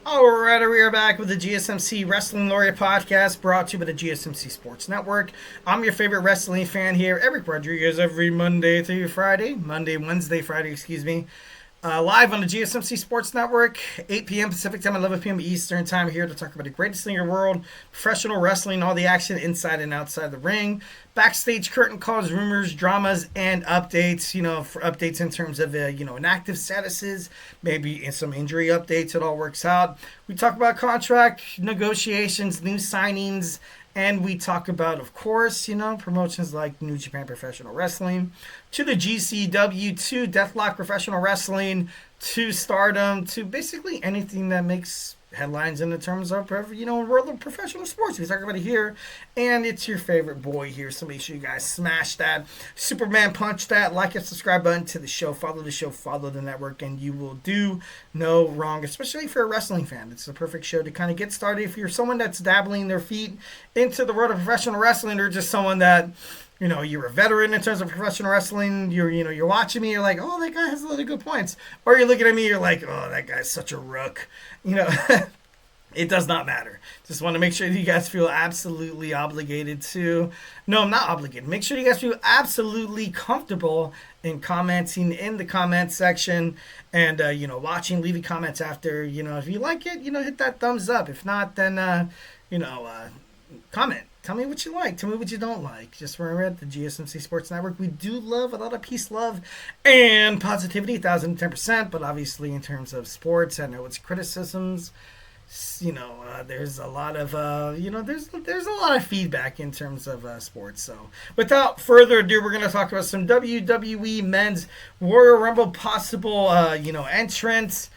Alright, we are back with the GSMC Wrestling Laureate podcast brought to you by the GSMC Sports Network. I'm your favorite wrestling fan here, Eric Rodriguez, every Monday through Friday. Wednesday, Friday, excuse me. Live on the GSMC Sports Network, 8 p.m. Pacific Time, 11 p.m. Eastern Time, here to talk about the greatest thing in the world, professional wrestling, all the action inside and outside the ring, backstage curtain calls, rumors, dramas, and updates, for updates in terms of, inactive statuses, maybe in some injury updates, it all works out. We talk about contract negotiations, new signings, and we talk about, of course, promotions like New Japan Professional Wrestling, to the GCW, to Deathlock Professional Wrestling, to Stardom, to basically anything that makes headlines in the terms of, world of professional sports. We talk about it here, and it's your favorite boy here, so make sure you guys smash that Superman punch, that like and subscribe button to the show, follow the network, and you will do no wrong, especially if you're a wrestling fan. It's the perfect show to kind of get started. If you're someone that's dabbling their feet into the world of professional wrestling, or just someone that you're a veteran in terms of professional wrestling. You're watching me. You're like, oh, that guy has a lot of good points. Or you're looking at me. You're like, oh, that guy's such a rook. It does not matter. Just want to make sure that you guys feel absolutely obligated to. No, I'm not obligated. Make sure you guys feel absolutely comfortable in commenting in the comment section and watching, leaving comments after. If you like it, hit that thumbs up. If not, then comment. Tell me what you like. Tell me what you don't like. Just remember, at the GSMC Sports Network, we do love a lot of peace, love, and positivity, 1,010%. But obviously, in terms of sports, I know it's criticisms. There's a lot of there's a lot of feedback in terms of sports. So, without further ado, we're gonna talk about some WWE Men's Royal Rumble possible entrants.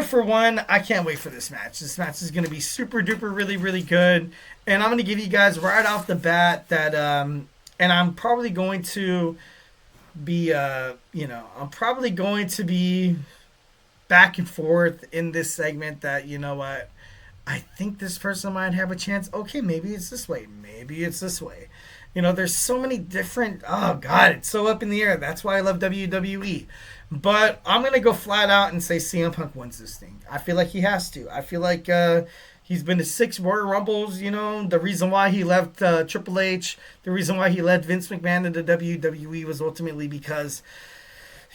For one, I can't wait for this match. This match is going to be super duper really, really good. And I'm going to give you guys right off the bat that, and I'm probably going to be, back and forth in this segment that, I think this person might have a chance. Okay, maybe it's this way. Maybe it's this way. There's so many different, oh God, it's so up in the air. That's why I love WWE. But I'm going to go flat out and say CM Punk wins this thing. I feel like he has to. I feel like he's been to 6 Royal Rumbles. The reason why he left Triple H, the reason why he led Vince McMahon into WWE was ultimately because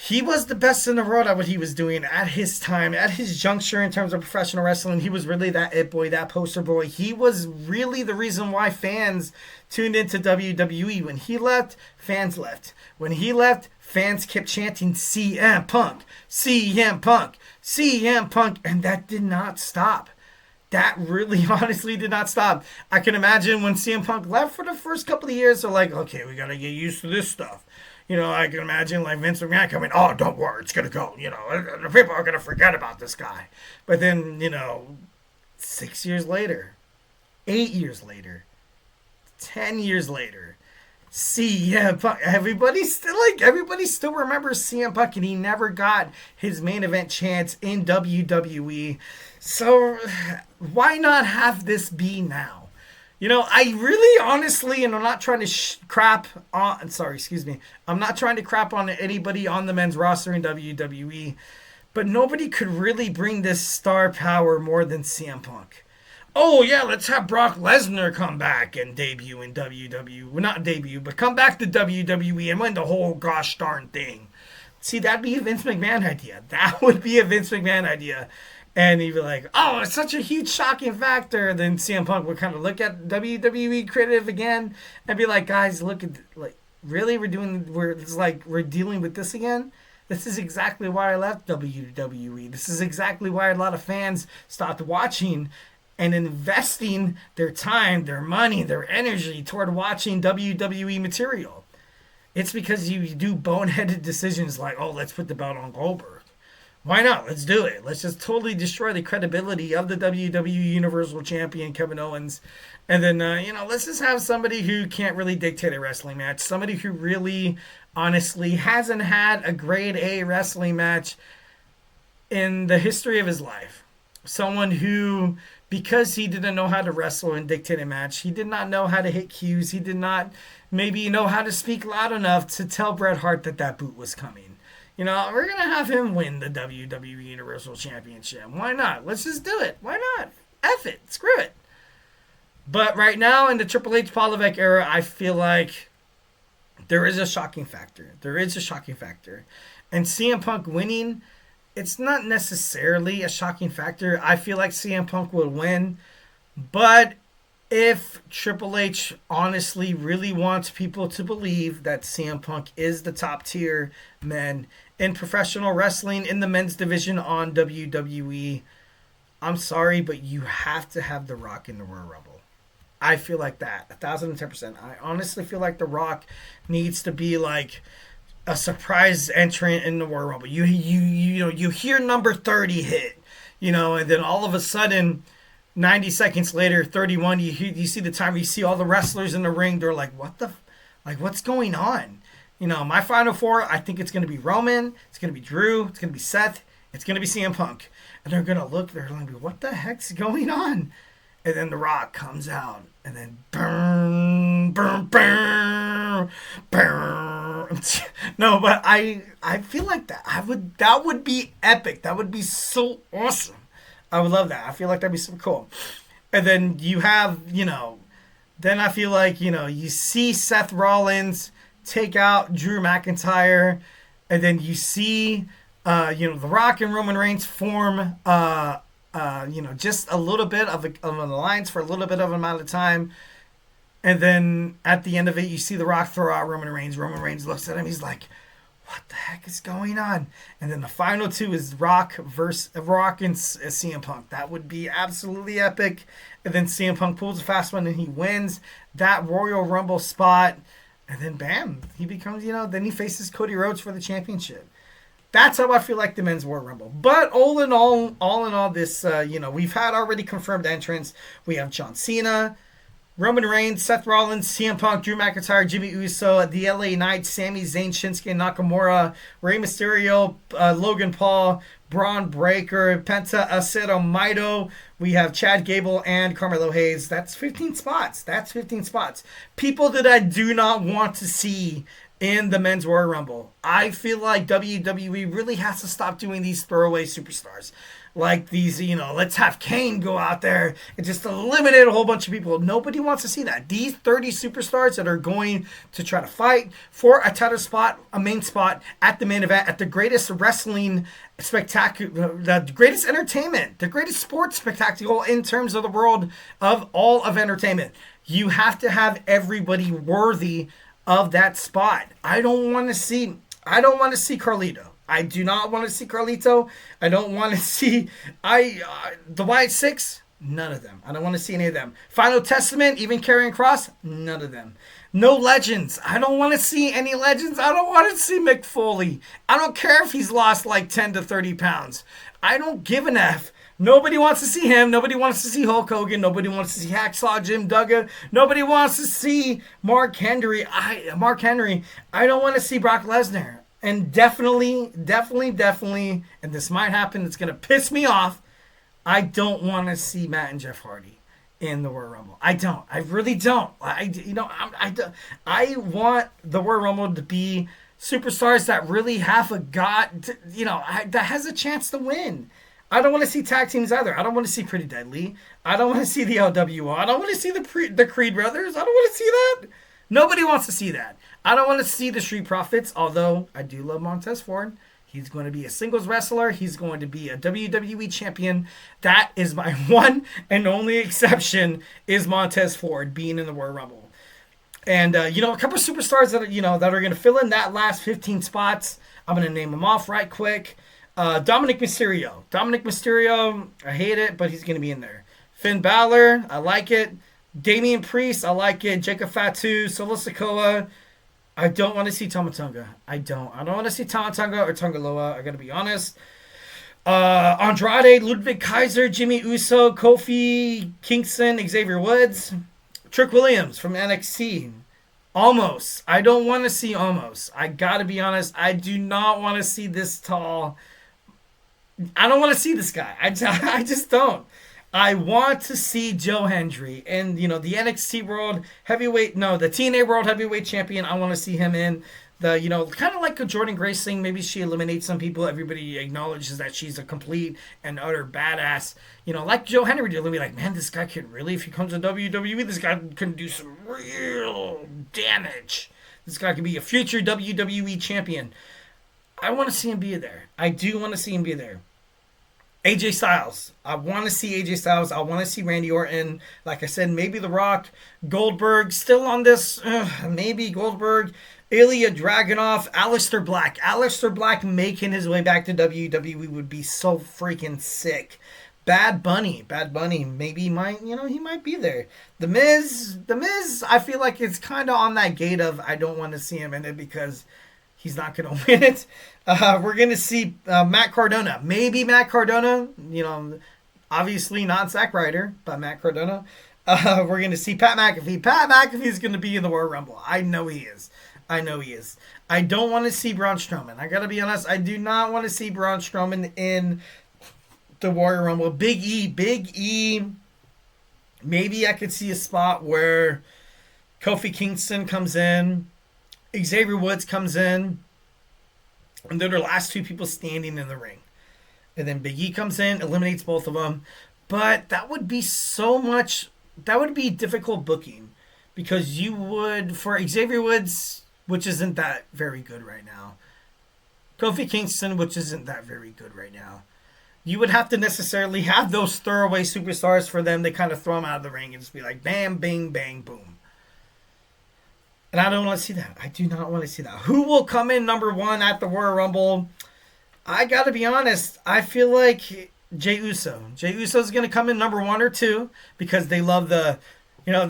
he was the best in the world at what he was doing at his time, at his juncture in terms of professional wrestling. He was really that it boy, that poster boy. He was really the reason why fans tuned into WWE. When he left, fans left. When he left, fans kept chanting CM Punk, CM Punk, CM Punk, and that did not stop. That really honestly did not stop. I can imagine when CM Punk left for the first couple of years, they're like, okay, we got to get used to this stuff. I can imagine like Vince McMahon coming, oh, don't worry, it's going to go. The people are going to forget about this guy. But then, 6 years later, 8 years later, 10 years later, CM Punk, everybody still remembers CM Punk, and he never got his main event chance in WWE. So why not have this be now? I really honestly, and I'm not trying to I'm not trying to crap on anybody on the men's roster in WWE, but nobody could really bring this star power more than CM Punk. Oh yeah, let's have Brock Lesnar come back and debut in WWE. Well, not debut, but come back to WWE and win the whole gosh darn thing. See, that'd be a Vince McMahon idea. That would be a Vince McMahon idea. And he'd be like, oh, it's such a huge shocking factor. Then CM Punk would kind of look at WWE creative again and be like, guys, look at, really? We're dealing with this again? This is exactly why I left WWE. This is exactly why a lot of fans stopped watching and investing their time, their money, their energy toward watching WWE material. It's because you do boneheaded decisions like, oh, let's put the belt on Goldberg. Why not? Let's do it. Let's just totally destroy the credibility of the WWE Universal Champion, Kevin Owens. And then, let's just have somebody who can't really dictate a wrestling match. Somebody who really, honestly, hasn't had a grade A wrestling match in the history of his life. Someone who, because he didn't know how to wrestle and dictate a match, he did not know how to hit cues. He did not maybe know how to speak loud enough to tell Bret Hart that boot was coming. We're going to have him win the WWE Universal Championship. Why not? Let's just do it. Why not? F it. Screw it. But right now in the Triple H Paul Levesque era, I feel like there is a shocking factor. And CM Punk winning, it's not necessarily a shocking factor. I feel like CM Punk will win. But if Triple H honestly really wants people to believe that CM Punk is the top tier man in professional wrestling in the men's division on WWE, I'm sorry, but you have to have The Rock in the Royal Rumble. I feel like that 1,010%. I honestly feel like The Rock needs to be like a surprise entrant in the Royal Rumble. You hear number 30 hit, and then all of a sudden, 90 seconds later, 31, you see the time, you see all the wrestlers in the ring. They're like, what's going on? My final four, I think it's going to be Roman, it's going to be Drew, it's going to be Seth, it's going to be CM Punk. And they're going to look, they're going to be, what the heck's going on? And then The Rock comes out, and then burn. No, but I feel like that would be epic. That would be so awesome. I would love that. I feel like that'd be so cool. And then you have, then I feel like, you see Seth Rollins take out Drew McIntyre, and then you see, The Rock and Roman Reigns form, just a little bit of an alliance for a little bit of an amount of time. And then at the end of it, you see The Rock throw out Roman Reigns. Roman Reigns looks at him. He's like, what the heck is going on? And then the final two is Rock and CM Punk. That would be absolutely epic. And then CM Punk pulls a fast one and he wins that Royal Rumble spot. And then bam, he becomes, then he faces Cody Rhodes for the championship. That's how I feel like the men's Royal Rumble. But all in all, this, we've had already confirmed entrants. We have John Cena, Roman Reigns, Seth Rollins, CM Punk, Drew McIntyre, Jimmy Uso, the LA Knights, Sami Zayn, Shinsuke Nakamura, Rey Mysterio, Logan Paul, Braun Breaker, Penta Aceto Maito. We have Chad Gable and Carmelo Hayes. That's 15 spots. People that I do not want to see in the men's Royal Rumble. I feel like WWE really has to stop doing these throwaway superstars. Like these, let's have Kane go out there and just eliminate a whole bunch of people. Nobody wants to see that. These 30 superstars that are going to try to fight for a title spot, a main spot at the main event, at the greatest wrestling spectacular, the greatest entertainment, the greatest sports spectacle in terms of the world of all of entertainment. You have to have everybody worthy of that spot. I don't want to see Carlito. I do not want to see Carlito. I don't want to see the Wyatt Six. None of them. I don't want to see any of them. Final Testament, even Karrion Kross. None of them. No legends. I don't want to see any legends. I don't want to see Mick Foley. I don't care if he's lost like 10 to 30 pounds. I don't give an F. Nobody wants to see him. Nobody wants to see Hulk Hogan. Nobody wants to see Hacksaw Jim Duggan. Nobody wants to see Mark Henry. I don't want to see Brock Lesnar. And definitely, and this might happen, it's going to piss me off, I don't want to see Matt and Jeff Hardy in the Royal Rumble. I don't. I really don't. I want the Royal Rumble to be superstars that really have that has a chance to win. I don't want to see tag teams either. I don't want to see Pretty Deadly. I don't want to see the LWO. I don't want to see the Creed brothers. I don't want to see that. Nobody wants to see that. I don't want to see the Street Profits, although I do love Montez Ford. He's going to be a singles wrestler. He's going to be a WWE champion. That is my one and only exception, is Montez Ford being in the Royal Rumble. And, a couple of superstars that are going to fill in that last 15 spots. I'm going to name them off right quick. Dominic Mysterio, I hate it, but he's going to be in there. Finn Balor, I like it. Damian Priest, I like it. Jacob Fatu, Solo Sikoa. I don't want to see Tama Tonga. I don't want to see Tama Tonga or Tonga Loa. I got to be honest. Andrade, Ludwig Kaiser, Jimmy Uso, Kofi Kingston, Xavier Woods, Trick Williams from NXT. Almost. I don't want to see Almost. I got to be honest. I do not want to see this tall. I don't want to see this guy. I just don't. I want to see Joe Hendry and, the NXT World Heavyweight, the TNA World Heavyweight Champion. I want to see him in Kind of like a Jordan Grace thing. Maybe she eliminates some people. Everybody acknowledges that she's a complete and utter badass. Like Joe Henry did. They'll be like, man, this guy could really, if he comes to WWE, this guy can do some real damage. This guy could be a future WWE champion. I want to see him be there. I do want to see him be there. AJ Styles. I want to see AJ Styles. I want to see Randy Orton. Like I said, maybe The Rock. Goldberg. Still on this. Maybe Goldberg. Ilya Dragunov. Aleister Black. Aleister Black making his way back to WWE would be so freaking sick. Bad Bunny. Maybe he might be there. The Miz, I feel like it's kind of on that gate of I don't want to see him in it because he's not going to win it. We're going to see Matt Cardona. Maybe Matt Cardona. Obviously not Zack Ryder, but Matt Cardona. We're going to see Pat McAfee. Pat McAfee's going to be in the Royal Rumble. I know he is. I don't want to see Braun Strowman. I got to be honest. I do not want to see Braun Strowman in the Royal Rumble. Big E. Maybe I could see a spot where Kofi Kingston comes in. Xavier Woods comes in, and they're the last two people standing in the ring. And then Big E comes in, eliminates both of them. But that would be difficult booking because you would, for Xavier Woods, which isn't that very good right now, Kofi Kingston, which isn't that very good right now, you would have to necessarily have those throwaway superstars for them to kind of throw them out of the ring and just be like, bam, bing, bang, boom. And I don't want to see that. I do not want to see that. Who will come in number one at the Royal Rumble? I got to be honest. I feel like Jey Uso. Jey Uso is going to come in number 1 or 2 because they love the entrance.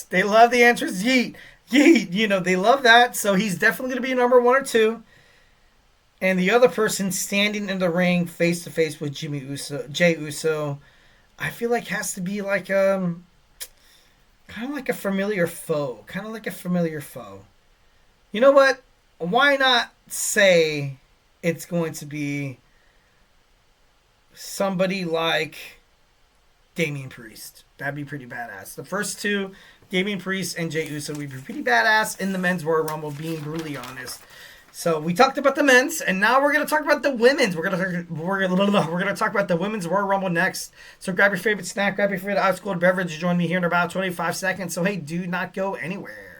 They love the entrance. Yeet. They love that. So he's definitely going to be number 1 or 2. And the other person standing in the ring face to face with Jey Uso, I feel like has to be like kind of like a familiar foe. You know what? Why not say it's going to be somebody like Damian Priest? That'd be pretty badass. The first two, Damian Priest and Jey Uso, would be pretty badass in the men's Royal Rumble, being brutally honest. So we talked about the men's, and now we're gonna talk about the women's. We're gonna talk about the women's Royal Rumble next. So grab your favorite snack, grab your favorite ice cold beverage, and join me here in about 25 seconds. So hey, do not go anywhere.